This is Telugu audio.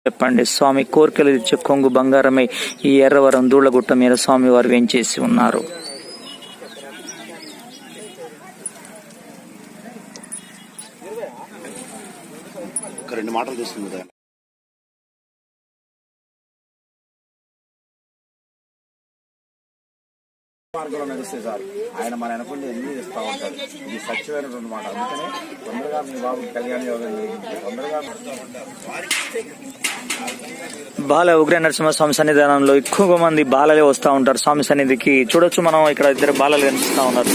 చెప్పండి. స్వామి కోరికలు ఇచ్చే కొంగు బంగారమై ఈ ఎర్రవరం దూళ్లగుట్ట మీద స్వామి వారు వేంచేసి ఉన్నారు. రెండు మాటలు చూస్తుంది. మార్గంలో నడిస్తే సార్ ఆయన మన అనుకుంటే ఎన్ని ఇస్తా ఉంటారు. ఇది సత్యమైనటువంటి మాట. అందుకనే తొందరగా మీ బాబుకి కళ్యాణ యోగం తొందరగా. బాల ఉగ్ర నరసింహస్వామి సన్నిధానంలో ఎక్కువ మంది బాలలే వస్తూ ఉంటారు స్వామి సన్నిధికి. చూడొచ్చు మనం ఇక్కడ ఇద్దరు బాలలు కనిపిస్తా ఉన్నారు.